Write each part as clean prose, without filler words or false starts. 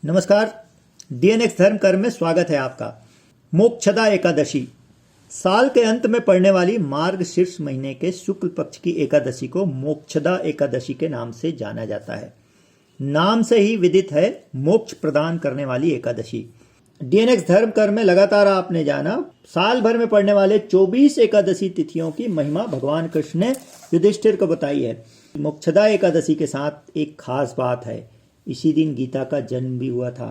नमस्कार। डीएनएक्स धर्म कर्म में स्वागत है आपका। मोक्षदा एकादशी साल के अंत में पड़ने वाली मार्गशीर्ष महीने के शुक्ल पक्ष की एकादशी को मोक्षदा एकादशी के नाम से जाना जाता है। नाम से ही विदित है मोक्ष प्रदान करने वाली एकादशी। डीएनएक्स धर्म कर्म में लगातार आपने जाना साल भर में पड़ने वाले 24 एकादशी तिथियों की महिमा भगवान कृष्ण ने युधिष्ठिर को बताई है। मोक्षदा एकादशी के साथ एक खास बात है, इसी दिन गीता का जन्म भी हुआ था।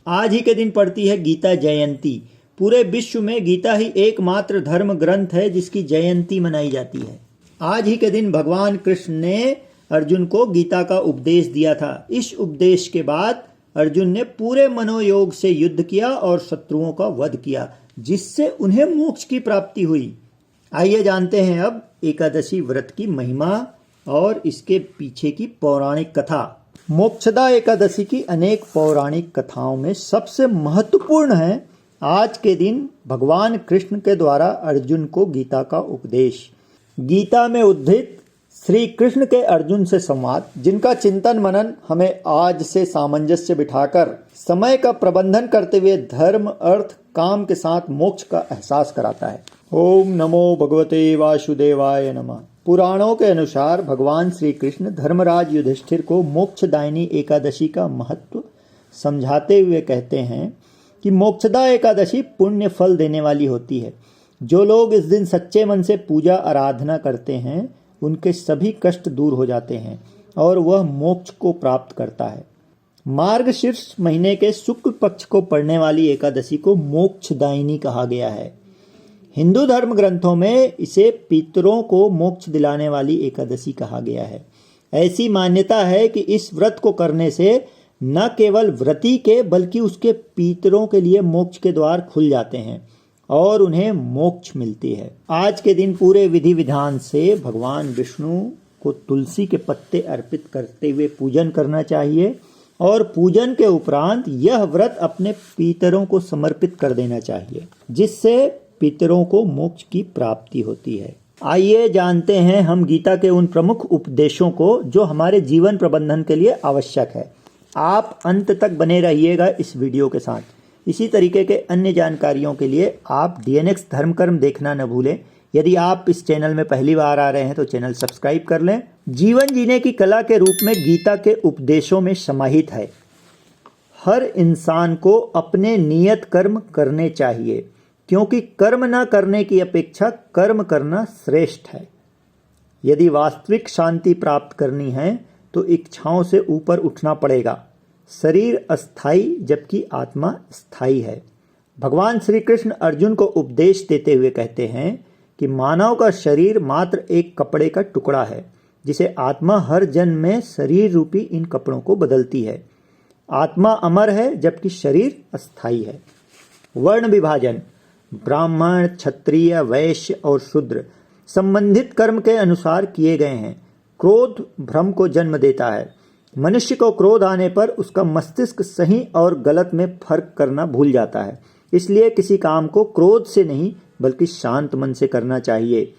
आज ही के दिन पड़ती है गीता जयंती। पूरे विश्व में गीता ही एकमात्र धर्म ग्रंथ है जिसकी जयंती मनाई जाती है। आज ही के दिन भगवान कृष्ण ने अर्जुन को गीता का उपदेश दिया था। इस उपदेश के बाद अर्जुन ने पूरे मनोयोग से युद्ध किया और शत्रुओं का वध किया, जिससे उन्हें मोक्ष की प्राप्ति हुई। आइए जानते हैं अब एकादशी व्रत की महिमा और इसके पीछे की पौराणिक कथा। मोक्षदा एकादशी की अनेक पौराणिक कथाओं में सबसे महत्वपूर्ण है आज के दिन भगवान कृष्ण के द्वारा अर्जुन को गीता का उपदेश। गीता में उद्धृत श्री कृष्ण के अर्जुन से संवाद, जिनका चिंतन मनन हमें आज से सामंजस्य बिठाकर समय का प्रबंधन करते हुए धर्म अर्थ काम के साथ मोक्ष का एहसास कराता है। ओम नमो भगवते वासुदेवाय नमः। पुराणों के अनुसार भगवान श्री कृष्ण धर्मराज युधिष्ठिर को मोक्षदायिनी एकादशी का महत्व समझाते हुए कहते हैं कि मोक्षदा एकादशी पुण्य फल देने वाली होती है। जो लोग इस दिन सच्चे मन से पूजा आराधना करते हैं उनके सभी कष्ट दूर हो जाते हैं और वह मोक्ष को प्राप्त करता है। मार्गशीर्ष महीने के शुक्ल पक्ष को पड़ने वाली एकादशी को मोक्षदायिनी कहा गया है। हिंदू धर्म ग्रंथों में इसे पितरों को मोक्ष दिलाने वाली एकादशी कहा गया है। ऐसी मान्यता है कि इस व्रत को करने से न केवल व्रती के बल्कि उसके पितरों के लिए मोक्ष के द्वार खुल जाते हैं और उन्हें मोक्ष मिलती है। आज के दिन पूरे विधि विधान से भगवान विष्णु को तुलसी के पत्ते अर्पित करते हुए पूजन करना चाहिए और पूजन के उपरांत यह व्रत अपने पितरों को समर्पित कर देना चाहिए, जिससे पितरों को मोक्ष की प्राप्ति होती है। आइए जानते हैं हम गीता के उन प्रमुख उपदेशों को जो हमारे जीवन प्रबंधन के लिए आवश्यक है। आप अंत तक बने रहिएगा इस वीडियो के साथ। इसी तरीके के अन्य जानकारियों के लिए आप डीएनएक्स धर्म कर्म देखना न भूलें। यदि आप इस चैनल में पहली बार आ रहे हैं तो चैनल सब्सक्राइब कर लें। जीवन जीने की कला के रूप में गीता के उपदेशों में समाहित है। हर इंसान को अपने नियत कर्म करने चाहिए, क्योंकि कर्म न करने की अपेक्षा कर्म करना श्रेष्ठ है। यदि वास्तविक शांति प्राप्त करनी है तो इच्छाओं से ऊपर उठना पड़ेगा। शरीर अस्थाई जबकि आत्मा स्थायी है। भगवान श्री कृष्ण अर्जुन को उपदेश देते हुए कहते हैं कि मानव का शरीर मात्र एक कपड़े का टुकड़ा है, जिसे आत्मा हर जन्म में शरीर रूपी इन कपड़ों को बदलती है। आत्मा अमर है जबकि शरीर अस्थाई है। वर्ण विभाजन ब्राह्मण, क्षत्रिय, वैश्य और शूद्र संबंधित कर्म के अनुसार किए गए हैं। क्रोध भ्रम को जन्म देता है। मनुष्य को क्रोध आने पर उसका मस्तिष्क सही और गलत में फर्क करना भूल जाता है। इसलिए किसी काम को क्रोध से नहीं बल्कि शांत मन से करना चाहिए।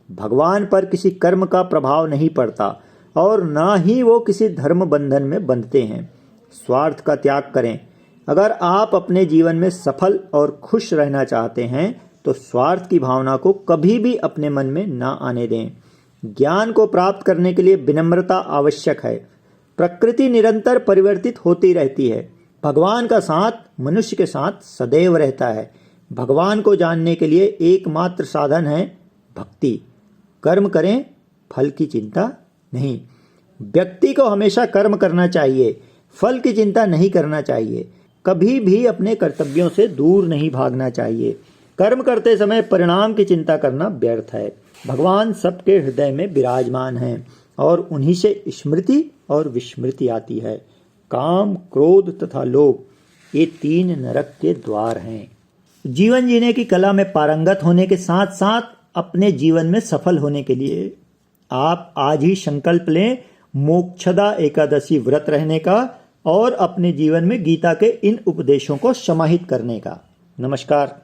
भगवान पर किसी कर्म का प्रभाव नहीं पड़ता और ना ही वो किसी धर्म बंधन में बंधते हैं। स्वार्थ का त्याग करें। अगर आप अपने जीवन में सफल और खुश रहना चाहते हैं तो स्वार्थ की भावना को कभी भी अपने मन में ना आने दें। ज्ञान को प्राप्त करने के लिए विनम्रता आवश्यक है। प्रकृति निरंतर परिवर्तित होती रहती है। भगवान का साथ मनुष्य के साथ सदैव रहता है। भगवान को जानने के लिए एकमात्र साधन है भक्ति। कर्म करें, फल की चिंता नहीं। व्यक्ति को हमेशा कर्म करना चाहिए, फल की चिंता नहीं करना चाहिए। कभी भी अपने कर्तव्यों से दूर नहीं भागना चाहिए। कर्म करते समय परिणाम की चिंता करना व्यर्थ है। भगवान सबके हृदय में विराजमान हैं और उन्हीं से स्मृति और विस्मृति आती है। काम, क्रोध तथा लोभ ये तीन नरक के द्वार हैं। जीवन जीने की कला में पारंगत होने के साथ साथ अपने जीवन में सफल होने के लिए आप आज ही संकल्प लें मोक्षदा एकादशी व्रत रहने का और अपने जीवन में गीता के इन उपदेशों को समाहित करने का। नमस्कार।